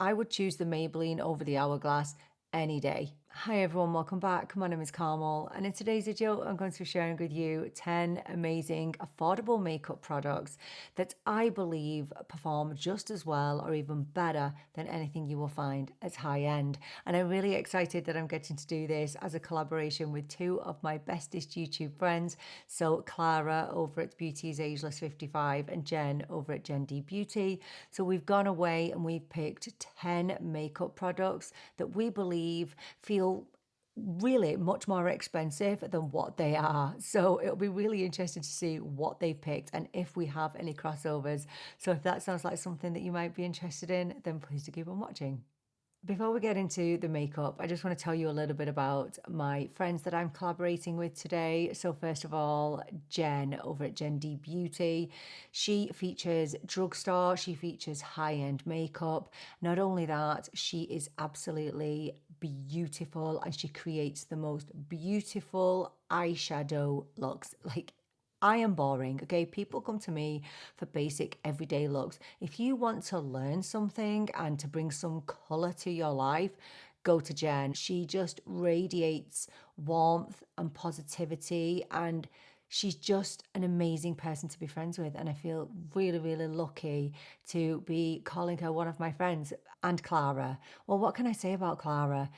I would choose the Maybelline over the Hourglass any day. Hi everyone, welcome back. My name is Carmel, and in today's video I'm going to be sharing with you 10 amazing affordable makeup products that I believe perform just as well or even better than anything you will find at high end. And I'm really excited that I'm getting to do this as a collaboration with two of my bestest YouTube friends. So Clara over at Beauty is Ageless 55 and Jen over at Jen D Beauty. So we've gone away and we've picked 10 makeup products that we believe feel really much more expensive than what they are. So it'll be really interesting to see what they've picked and if we have any crossovers. So if that sounds like something that you might be interested in, then please do keep on watching. Before we get into the makeup, I just want to tell you a little bit about my friends that I'm collaborating with today. So first of all, Jen over at Jen D Beauty. She features Drugstore, she features high-end makeup. Not only that, she is absolutely beautiful and she creates the most beautiful eyeshadow looks. Like, I am boring, okay? People come to me for basic everyday looks. If you want to learn something and to bring some color to your life, go to Jen. She just radiates warmth and positivity, and she's just an amazing person to be friends with. And I feel really, really lucky to be calling her one of my friends. And Clara. Well, what can I say about Clara?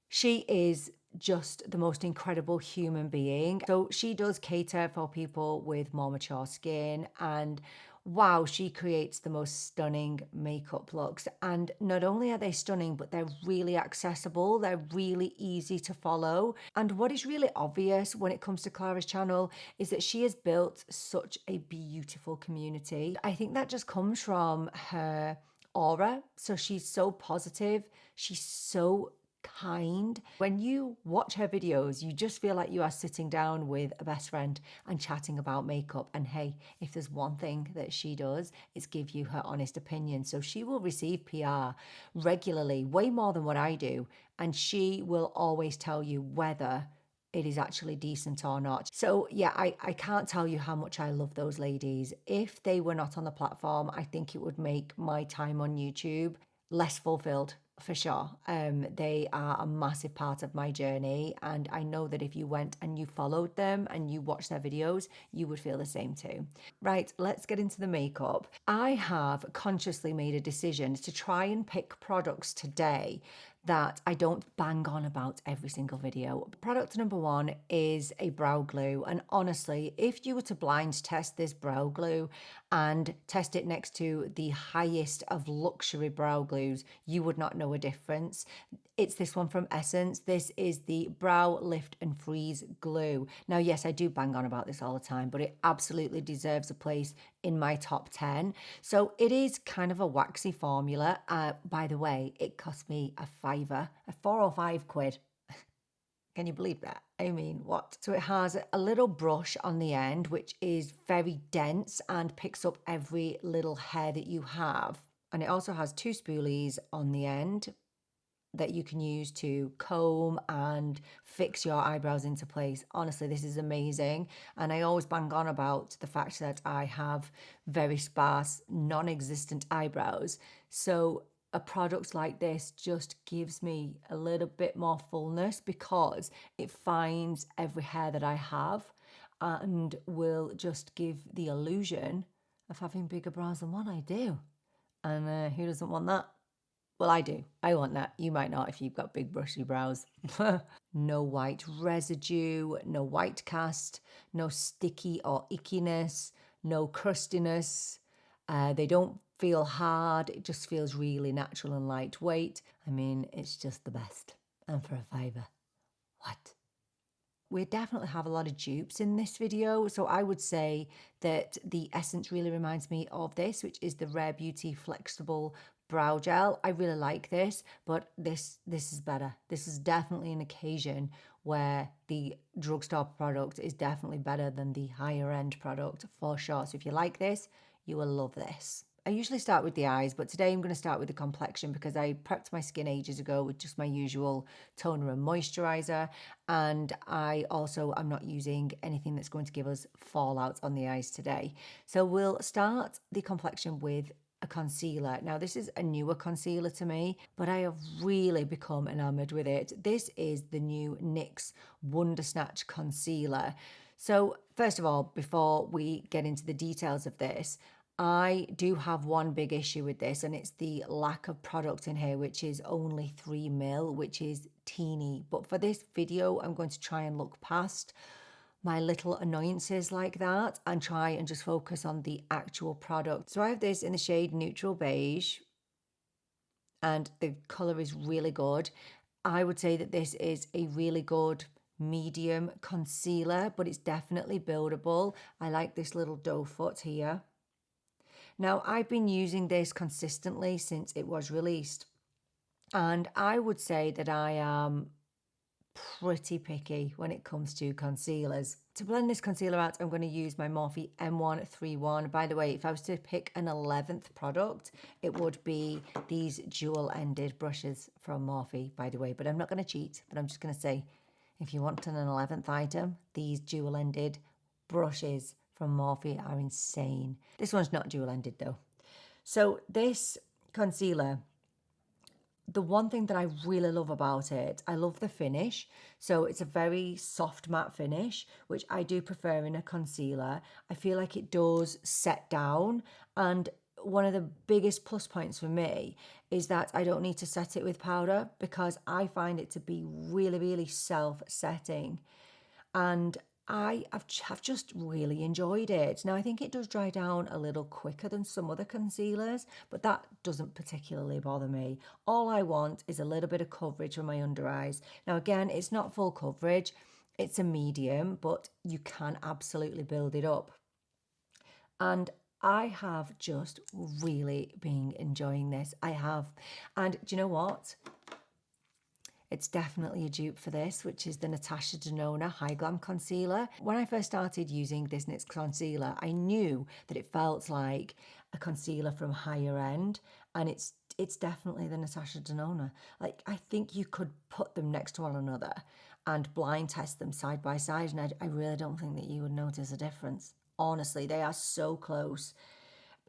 She is just the most incredible human being. So she does cater for people with more mature skin, and wow, she creates the most stunning makeup looks. And not only are they stunning, but they're really accessible. They're really easy to follow. And what is really obvious when it comes to Clara's channel is that she has built such a beautiful community. I think that just comes from her aura. So she's so positive. She's so kind. When you watch her videos, you just feel like you are sitting down with a best friend and chatting about makeup. And hey, if there's one thing that she does, it's give you her honest opinion. So she will receive PR regularly, way more than what I do, and she will always tell you whether it is actually decent or not. So yeah, I can't tell you how much I love those ladies. If they were not on the platform, I think it would make my time on YouTube less fulfilled, for sure. They are a massive part of my journey, and I know that if you went and you followed them and you watched their videos, you would feel the same too. Right, let's get into the makeup. I have consciously made a decision to try and pick products today that I don't bang on about every single video. Product number one is a brow glue, and honestly, if you were to blind test this brow glue and test it next to the highest of luxury brow glues, you would not know a difference. It's this one from Essence. This is the Brow Lift and Freeze Glue. Now, yes, I do bang on about this all the time, but it absolutely deserves a place in my top 10. So it is kind of a waxy formula. By the way, it cost me a fiver, a 4 or 5 quid. Can you believe that? I mean, what? So it has a little brush on the end, which is very dense and picks up every little hair that you have. And it also has 2 spoolies on the end that you can use to comb and fix your eyebrows into place. Honestly, this is amazing. And I always bang on about the fact that I have very sparse, non-existent eyebrows. So a product like this just gives me a little bit more fullness because it finds every hair that I have and will just give the illusion of having bigger brows than what I do. And who doesn't want that? Well, I do. I want that. You might not if you've got big brushy brows. No white residue, no white cast, no sticky or ickiness, no crustiness. They don't feel hard. It just feels really natural and lightweight. I mean, it's just the best. And for a fiver. What? We definitely have a lot of dupes in this video, so I would say that the Essence really reminds me of this, which is the Rare Beauty Flexible Brow Gel. I really like this, but this is better. This is definitely an occasion where the drugstore product is definitely better than the higher end product for sure. So if you like this, you will love this. I usually start with the eyes, but today I'm going to start with the complexion because I prepped my skin ages ago with just my usual toner and moisturizer. And I also am not using anything that's going to give us fallout on the eyes today. So we'll start the complexion with a concealer. Now, this is a newer concealer to me, but I have really become enamored with it. This is the new NYX Wonder Snatch concealer. So first of all, before we get into the details of this, I do have one big issue with this, and it's the lack of product in here, which is only 3 ml, which is teeny. But for this video, I'm going to try and look past my little annoyances like that and try and just focus on the actual product. So I have this in the shade Neutral Beige, and the colour is really good. I would say that this is a really good medium concealer, but it's definitely buildable. I like this little doe foot here. Now, I've been using this consistently since it was released, and I would say that I am pretty picky when it comes to concealers. To blend this concealer out, I'm going to use my Morphe M131. By the way, if I was to pick an 11th product, it would be these dual-ended brushes from Morphe, by the way. But I'm not going to cheat, but I'm just going to say, if you want an 11th item, these dual-ended brushes from Morphe are insane. This one's not dual-ended though. So this concealer, the one thing that I really love about it, I love the finish. So it's a very soft matte finish, which I do prefer in a concealer. I feel like it does set down, and one of the biggest plus points for me is that I don't need to set it with powder, because I find it to be really, really self-setting. And I have just really enjoyed it. Now, I think it does dry down a little quicker than some other concealers, but that doesn't particularly bother me. All I want is a little bit of coverage for my under eyes. Now, again, it's not full coverage. It's a medium, but you can absolutely build it up. And I have just really been enjoying this. I have. And do you know what? It's definitely a dupe for this, which is the Natasha Denona High Glam Concealer. When I first started using this NYX concealer, I knew that it felt like a concealer from higher end, and it's definitely the Natasha Denona. Like, I think you could put them next to one another and blind test them side by side, and I really don't think that you would notice a difference. Honestly, they are so close.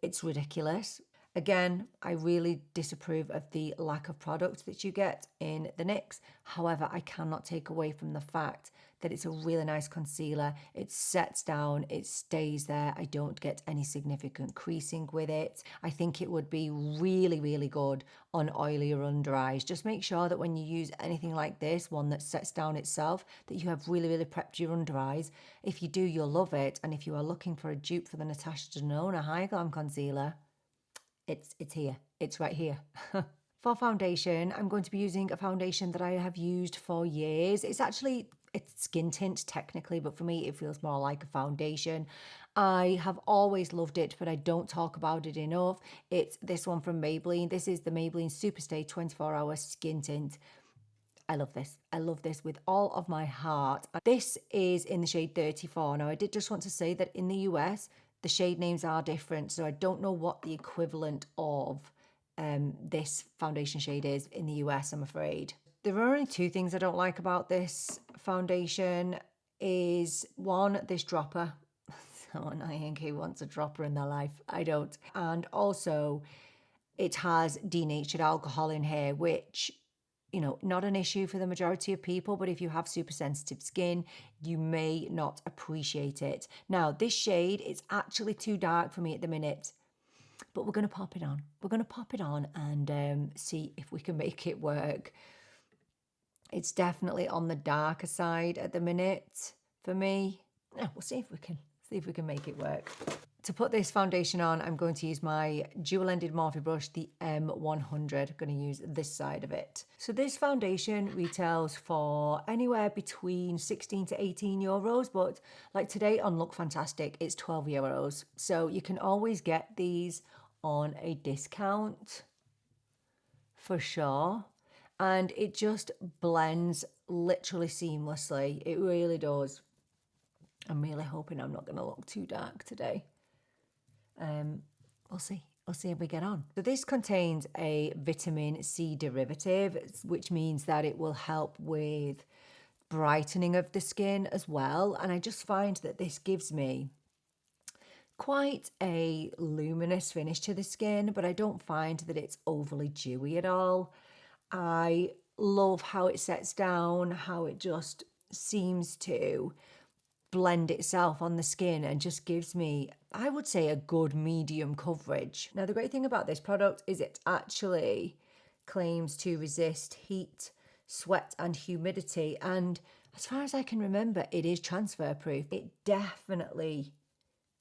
It's ridiculous. Again, I really disapprove of the lack of product that you get in the NYX. However, I cannot take away from the fact that it's a really nice concealer. It sets down, it stays there. I don't get any significant creasing with it. I think it would be really, really good on oilier under eyes. Just make sure that when you use anything like this, one that sets down itself, that you have really, really prepped your under eyes. If you do, you'll love it. And if you are looking for a dupe for the Natasha Denona High Glam Concealer, it's here. It's right here. For foundation, I'm going to be using a foundation that I have used for years. It's skin tint technically, but for me, it feels more like a foundation. I have always loved it, but I don't talk about it enough. It's this one from Maybelline. This is the Maybelline Superstay 24-Hour Skin Tint. I love this. I love this with all of my heart. This is in the shade 34. Now, I did just want to say that in the US, the shade names are different, so I don't know what the equivalent of this foundation shade is in the US, I'm afraid. There are only two things I don't like about this foundation. Is one, this dropper. So annoying. Who wants a dropper in their life? I don't. And also, it has denatured alcohol in here, which, you know, not an issue for the majority of people, but if you have super sensitive skin, you may not appreciate it. Now, this shade is actually too dark for me at the minute, but we're going to pop it on. We're going to pop it on and see if we can make it work. It's definitely on the darker side at the minute for me. Yeah, we'll see if we can make it work. To put this foundation on, I'm going to use my dual-ended Morphe brush, the M100. I'm going to use this side of it. So this foundation retails for anywhere between 16 to 18 euros, but like today on Look Fantastic, it's 12 euros. So you can always get these on a discount for sure. And it just blends literally seamlessly. It really does. I'm really hoping I'm not going to look too dark today. We'll see. We'll see if we get on. So this contains a vitamin C derivative, which means that it will help with brightening of the skin as well. And I just find that this gives me quite a luminous finish to the skin, but I don't find that it's overly dewy at all. I love how it sets down, how it just seems to blend itself on the skin and just gives me, I would say, a good medium coverage. Now, the great thing about this product is it actually claims to resist heat, sweat, and humidity. And as far as I can remember, it is transfer proof. It definitely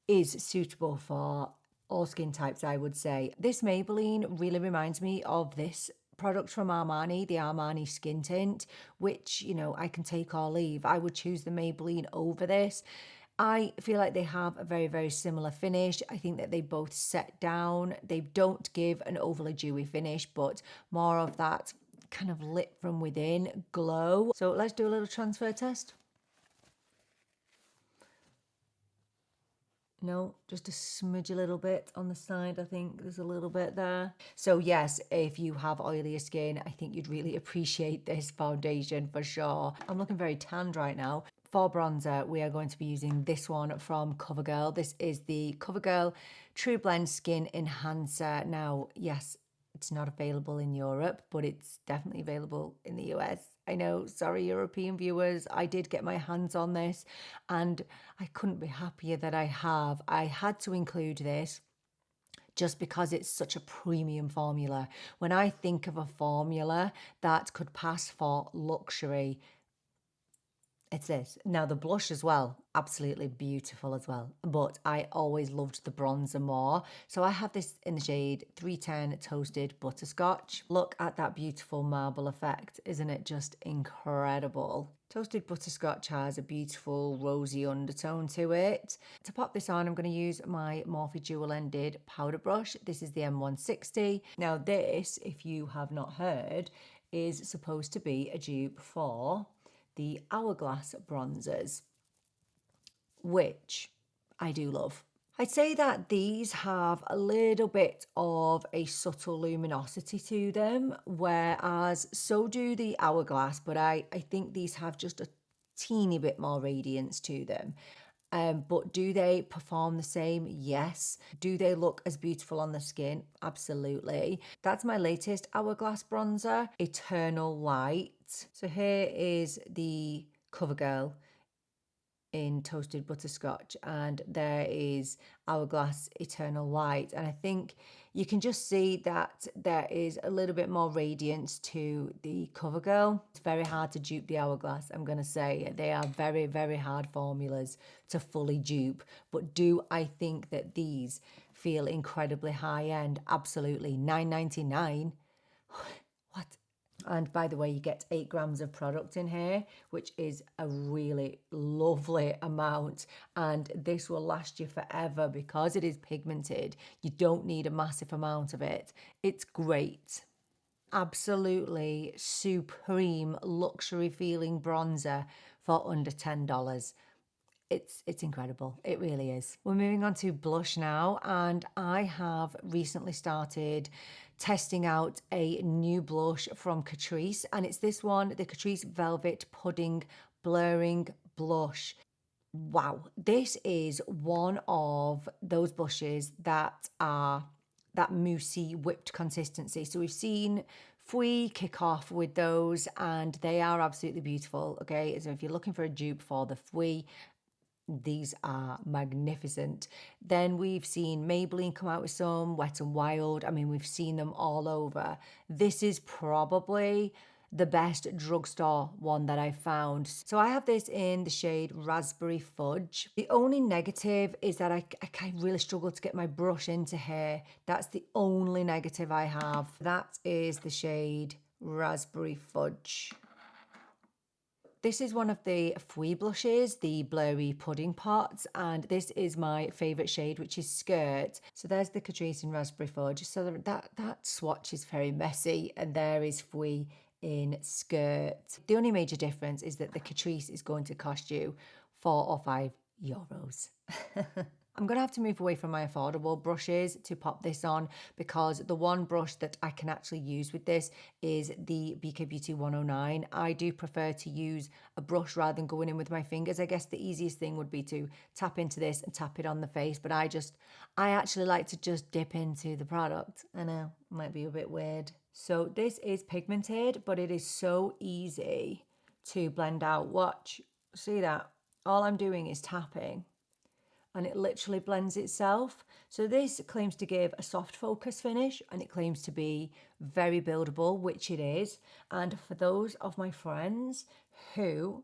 is suitable for all skin types, I would say. This Maybelline really reminds me of this product from Armani, the Armani Skin Tint, which, you know, I can take or leave. I would choose the Maybelline over this. I feel like they have a very, very similar finish. I think that they both set down. They don't give an overly dewy finish, but more of that kind of lit from within glow. So let's do a little transfer test. No, just a smidge a little bit on the side. I think there's a little bit there. So yes, if you have oilier skin, I think you'd really appreciate this foundation for sure. I'm looking very tanned right now. For bronzer, we are going to be using this one from Covergirl. This is the Covergirl True Blend Skin Enhancer. Now, yes, it's not available in Europe, but it's definitely available in the US. I know, sorry, European viewers, I did get my hands on this and I couldn't be happier that I have. I had to include this just because it's such a premium formula. When I think of a formula that could pass for luxury, it's this. Now the blush as well, absolutely beautiful as well. But I always loved the bronzer more. So I have this in the shade 310 Toasted Butterscotch. Look at that beautiful marble effect. Isn't it just incredible? Toasted Butterscotch has a beautiful rosy undertone to it. To pop this on, I'm going to use my Morphe dual-ended powder brush. This is the M160. Now this, if you have not heard, is supposed to be a dupe for the Hourglass bronzers, which I do love. I'd say that these have a little bit of a subtle luminosity to them, whereas so do the Hourglass, but I think these have just a teeny bit more radiance to them. But do they perform the same? Yes. Do they look as beautiful on the skin? Absolutely. That's my latest Hourglass bronzer, Eternal Light. So here is the Covergirl in Toasted Butterscotch, and there is Hourglass Eternal Light. And I think you can just see that there is a little bit more radiance to the Covergirl. It's very hard to dupe the Hourglass, I'm going to say. They are very, very hard formulas to fully dupe. But do I think that these feel incredibly high-end? Absolutely. $9.99. What? And by the way, you get 8 grams of product in here, which is a really lovely amount. And this will last you forever because it is pigmented. You don't need a massive amount of it. It's great. Absolutely supreme luxury feeling bronzer for under $10. It's incredible. It really is. We're moving on to blush now, and I have recently started testing out a new blush from Catrice, and it's this one, the Catrice Velvet Pudding Blurring Blush. Wow, this is one of those blushes that are that moussey whipped consistency. So we've seen Fui kick off with those, and they are absolutely beautiful. Okay, so if you're looking for a dupe for the Fui, these are magnificent. Then we've seen Maybelline come out with some, Wet n Wild. I mean, we've seen them all over. This is probably the best drugstore one that I found. So I have this in the shade Raspberry Fudge. The only negative is that I really struggle to get my brush into here. That's the only negative I have. That is the shade Raspberry Fudge. This is one of the Fui blushes, the blurry pudding pots, and this is my favourite shade, which is Skirt. So there's the Catrice and Raspberry Fudge. So that swatch is very messy, and there is Fui in Skirt. The only major difference is that the Catrice is going to cost you €4 or €5. I'm going to have to move away from my affordable brushes to pop this on, because the one brush that I can actually use with this is the BK Beauty 109. I do prefer to use a brush rather than going in with my fingers. I guess the easiest thing would be to tap into this and tap it on the face, but I actually like to just dip into the product. I know, it might be a bit weird. So this is pigmented, but it is so easy to blend out. Watch, see that? All I'm doing is tapping, and it literally blends itself. So this claims to give a soft focus finish, and it claims to be very buildable, which it is. And for those of my friends who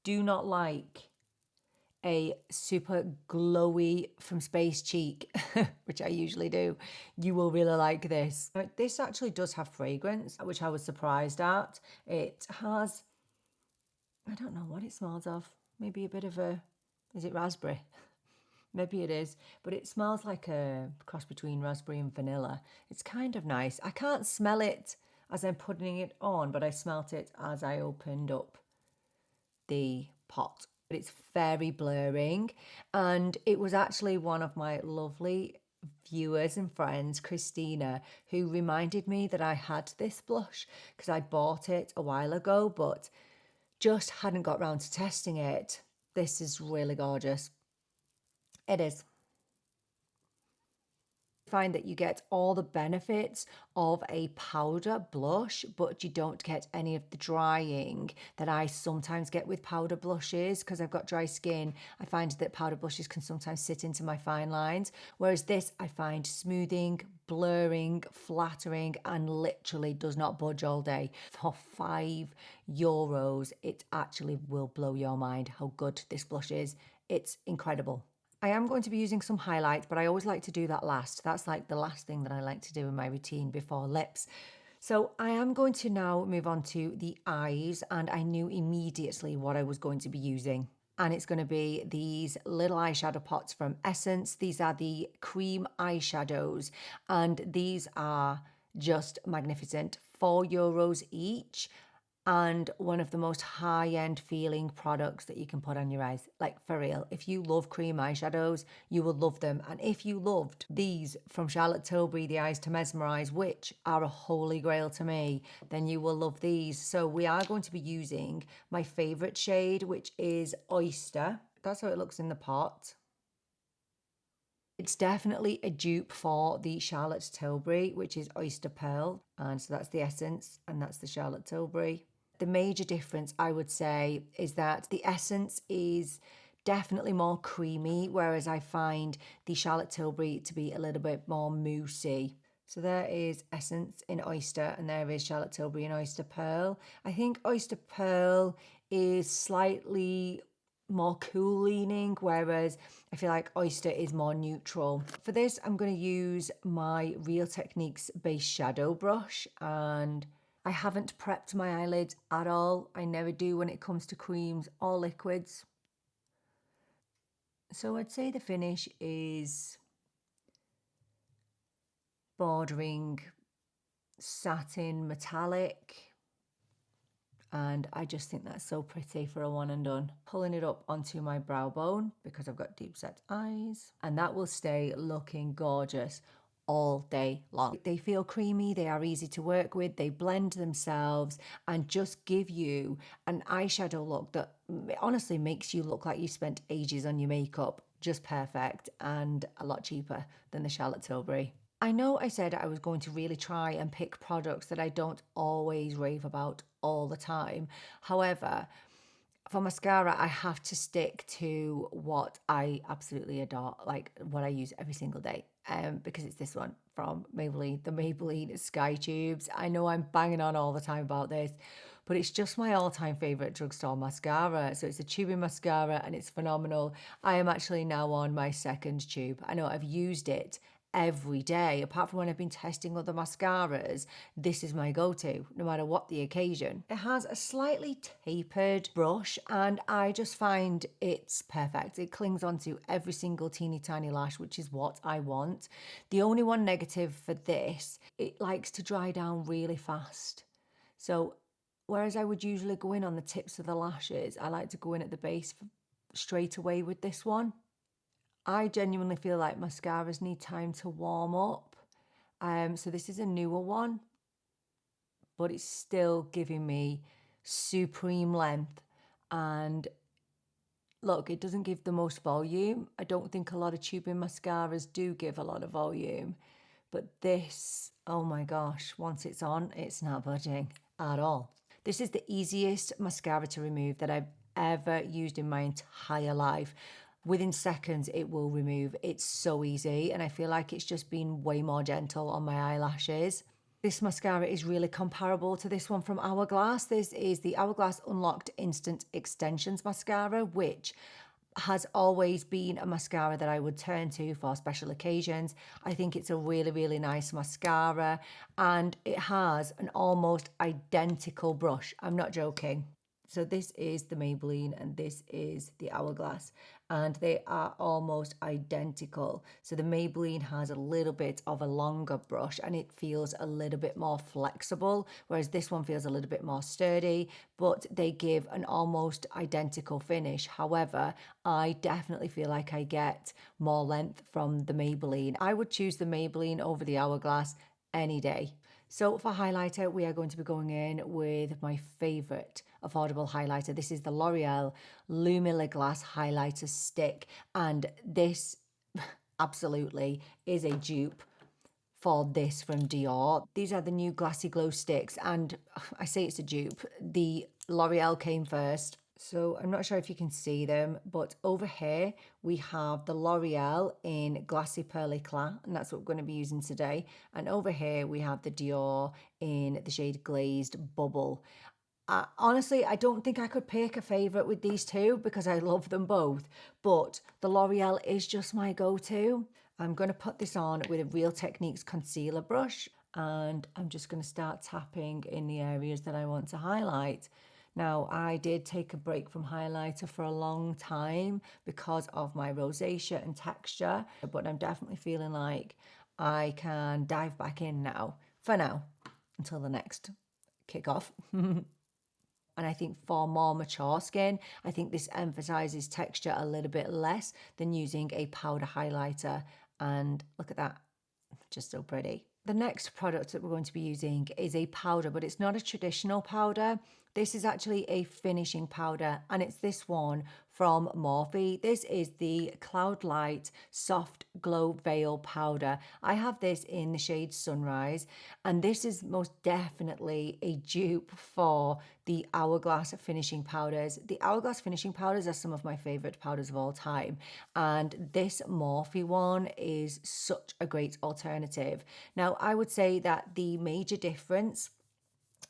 do not like a super glowy from Space cheek, which I usually do, you will really like this. This actually does have fragrance, which I was surprised at. It has, I don't know what it smells of. Maybe a bit of a, is it raspberry? Maybe it is, but it smells like a cross between raspberry and vanilla. It's kind of nice. I can't smell it as I'm putting it on, but I smelt it as I opened up the pot. But it's very blurring, and it was actually one of my lovely viewers and friends, Christina, who reminded me that I had this blush because I bought it a while ago, but just hadn't got round to testing it. This is really gorgeous. It is. Find that you get all the benefits of a powder blush, but you don't get any of the drying that I sometimes get with powder blushes because I've got dry skin. I find that powder blushes can sometimes sit into my fine lines, whereas this I find smoothing, blurring, flattering, and literally does not budge all day. For €5, it actually will blow your mind how good this blush is. It's incredible. I am going to be using some highlight, but I always like to do that last. That's like the last thing that I like to do in my routine before lips. So I am going to now move on to the eyes, and I knew immediately what I was going to be using. And it's going to be these little eyeshadow pots from Essence. These are the cream eyeshadows, and these are just magnificent. €4 each. And one of the most high-end feeling products that you can put on your eyes. Like, for real, if you love cream eyeshadows, you will love them. And if you loved these from Charlotte Tilbury, the Eyes to Mesmerize, which are a holy grail to me, then you will love these. So we are going to be using my favorite shade, which is Oyster. That's how it looks in the pot. It's definitely a dupe for the Charlotte Tilbury, which is Oyster Pearl. And so that's the Essence, and that's the Charlotte Tilbury. The major difference, I would say, is that the Essence is definitely more creamy, whereas I find the Charlotte Tilbury to be a little bit more moussey. So there is Essence in Oyster, and there is Charlotte Tilbury in Oyster Pearl. I think Oyster Pearl is slightly more cool leaning, whereas I feel like Oyster is more neutral. For this, I'm going to use my Real Techniques base shadow brush, and I haven't prepped my eyelids at all. I never do when it comes to creams or liquids. So I'd say the finish is bordering satin metallic. And I just think that's so pretty for a one and done. Pulling it up onto my brow bone because I've got deep set eyes. And that will stay looking gorgeous all day long. They feel creamy, they are easy to work with, they blend themselves and just give you an eyeshadow look that honestly makes you look like you spent ages on your makeup. Just perfect, and a lot cheaper than the Charlotte Tilbury. I know I said I was going to really try and pick products that I don't always rave about all the time. However, for mascara, I have to stick to what I absolutely adore, like what I use every single day. Because it's this one from Maybelline, the Maybelline Sky Tubes. I know I'm banging on all the time about this, but it's just my all-time favorite drugstore mascara. So it's a tubing mascara and it's phenomenal. I am actually now on my second tube. I know I've used it every day. Apart from when I've been testing other mascaras, this is my go-to, no matter what the occasion. It has a slightly tapered brush and I just find it's perfect. It clings onto every single teeny tiny lash, which is what I want. The only one negative for this, it likes to dry down really fast. So whereas I would usually go in on the tips of the lashes, I like to go in at the base straight away with this one. I genuinely feel like mascaras need time to warm up. So this is a newer one, but it's still giving me supreme length. And look, it doesn't give the most volume. I don't think a lot of tubing mascaras do give a lot of volume. But this, oh my gosh, once it's on, it's not budging at all. This is the easiest mascara to remove that I've ever used in my entire life. Within seconds, it will remove. It's so easy, and I feel like it's just been way more gentle on my eyelashes. This mascara is really comparable to this one from Hourglass. This is the Hourglass Unlocked Instant Extensions Mascara, which has always been a mascara that I would turn to for special occasions. I think it's a really, really nice mascara, and it has an almost identical brush. I'm not joking. So this is the Maybelline and this is the Hourglass, and they are almost identical. So the Maybelline has a little bit of a longer brush and it feels a little bit more flexible, whereas this one feels a little bit more sturdy, but they give an almost identical finish. However, I definitely feel like I get more length from the Maybelline. I would choose the Maybelline over the Hourglass any day. So for highlighter, we are going to be going in with my favorite affordable highlighter. This is the L'Oreal Lumi Glass Highlighter Stick. And this absolutely is a dupe for this from Dior. These are the new Glassy Glow Sticks. And I say it's a dupe. The L'Oreal came first. So I'm not sure if you can see them, but over here we have the L'Oreal in Glassy Pearl Eclat, and that's what we're going to be using today. And over here we have the Dior in the shade Glazed Bubble. Honestly, I don't think I could pick a favourite with these two because I love them both, but the L'Oreal is just my go-to. I'm going to put this on with a Real Techniques concealer brush, and I'm just going to start tapping in the areas that I want to highlight. Now, I did take a break from highlighter for a long time because of my rosacea and texture, but I'm definitely feeling like I can dive back in now, for now, until the next kickoff. And I think for more mature skin, I think this emphasizes texture a little bit less than using a powder highlighter. And look at that, just so pretty. The next product that we're going to be using is a powder, but it's not a traditional powder. This is actually a finishing powder, and it's this one from Morphe. This is the Cloudlight Soft Glow Veil Powder. I have this in the shade Sunrise, and this is most definitely a dupe for the Hourglass finishing powders. The Hourglass finishing powders are some of my favorite powders of all time, and this Morphe one is such a great alternative. Now, I would say that the major difference,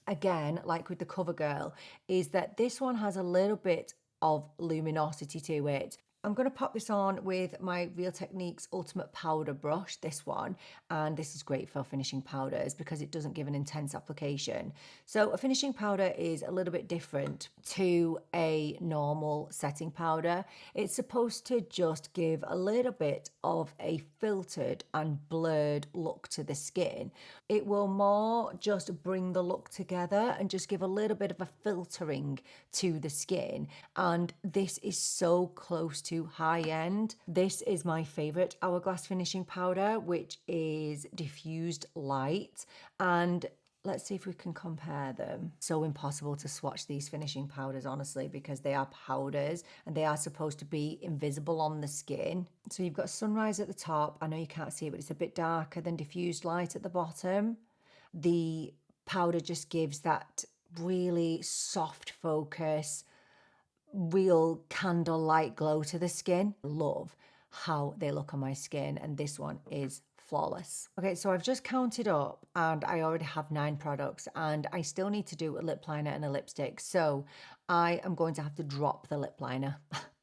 again, like with the Covergirl, is that this one has a little bit of luminosity to it. I'm going to pop this on with my Real Techniques Ultimate Powder Brush, this one, and this is great for finishing powders because it doesn't give an intense application. So a finishing powder is a little bit different to a normal setting powder. It's supposed to just give a little bit of a filtered and blurred look to the skin. It will more just bring the look together and just give a little bit of a filtering to the skin, and this is so close to high end. This is my favorite Hourglass finishing powder, which is Diffused Light, and let's see if we can compare them. So impossible to swatch these finishing powders, honestly, because they are powders and they are supposed to be invisible on the skin. So you've got Sunrise at the top. I know you can't see it, but it's a bit darker than Diffused Light at the bottom. The powder just gives that really soft focus, real candlelight glow to the skin. Love how they look on my skin, and this one is flawless. Okay, so I've just counted up and I already have 9 products, and I still need to do a lip liner and a lipstick, so I am going to have to drop the lip liner.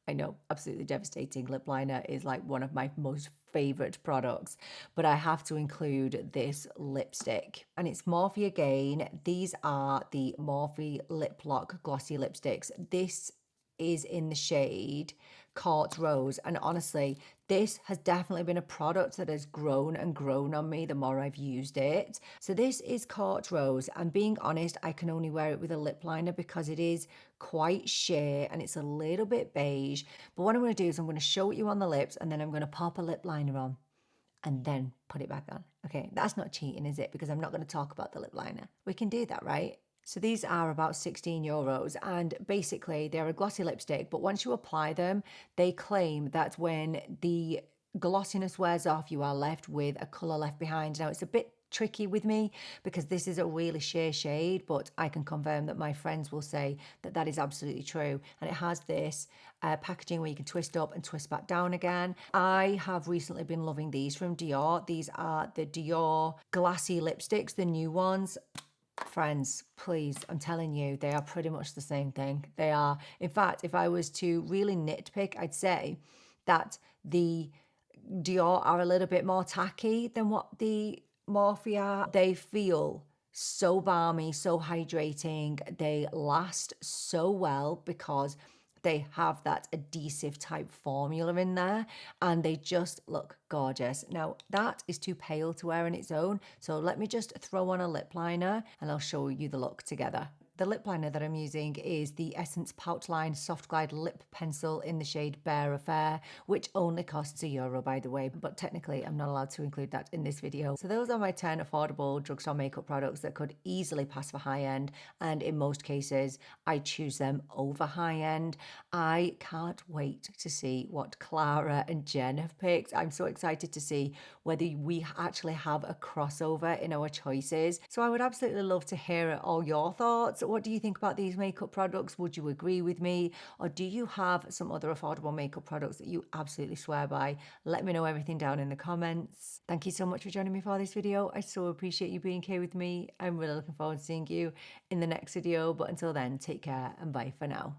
I know, absolutely devastating. Lip liner is like one of my most favorite products, but I have to include this lipstick, and it's Morphe again. These are the Morphe Liplock glossy lipsticks. This is in the shade Court Rose, and honestly, this has definitely been a product that has grown and grown on me the more I've used it. So this is Court Rose, and being honest, I can only wear it with a lip liner because it is quite sheer and it's a little bit beige. But what I'm going to do is I'm going to show it you on the lips, and then I'm going to pop a lip liner on and then put it back on. Okay, that's not cheating, is it? Because I'm not going to talk about the lip liner. We can do that, right? So these are about €16, and basically they're a glossy lipstick, but once you apply them, they claim that when the glossiness wears off, you are left with a colour left behind. Now, it's a bit tricky with me because this is a really sheer shade, but I can confirm that my friends will say that that is absolutely true. And it has this packaging where you can twist up and twist back down again. I have recently been loving these from Dior. These are the Dior Glassy lipsticks, the new ones. Friends, please, I'm telling you, they are pretty much the same thing. They are. In fact, if I was to really nitpick, I'd say that the Dior are a little bit more tacky than what the Morphe are. They feel so balmy, so hydrating. They last so well because they have that adhesive type formula in there, and they just look gorgeous. Now, that is too pale to wear on its own, so let me just throw on a lip liner and I'll show you the look together. The lip liner that I'm using is the Essence Pout Line Soft Glide Lip Pencil in the shade Bare Affair, which only costs €1, by the way, but technically I'm not allowed to include that in this video. So those are my 10 affordable drugstore makeup products that could easily pass for high end, and in most cases, I choose them over high end. I can't wait to see what Clara and Jenn have picked. I'm so excited to see whether we actually have a crossover in our choices. So I would absolutely love to hear all your thoughts. What do you think about these makeup products? Would you agree with me? Or do you have some other affordable makeup products that you absolutely swear by? Let me know everything down in the comments. Thank you so much for joining me for this video. I so appreciate you being here with me. I'm really looking forward to seeing you in the next video. But until then, take care and bye for now.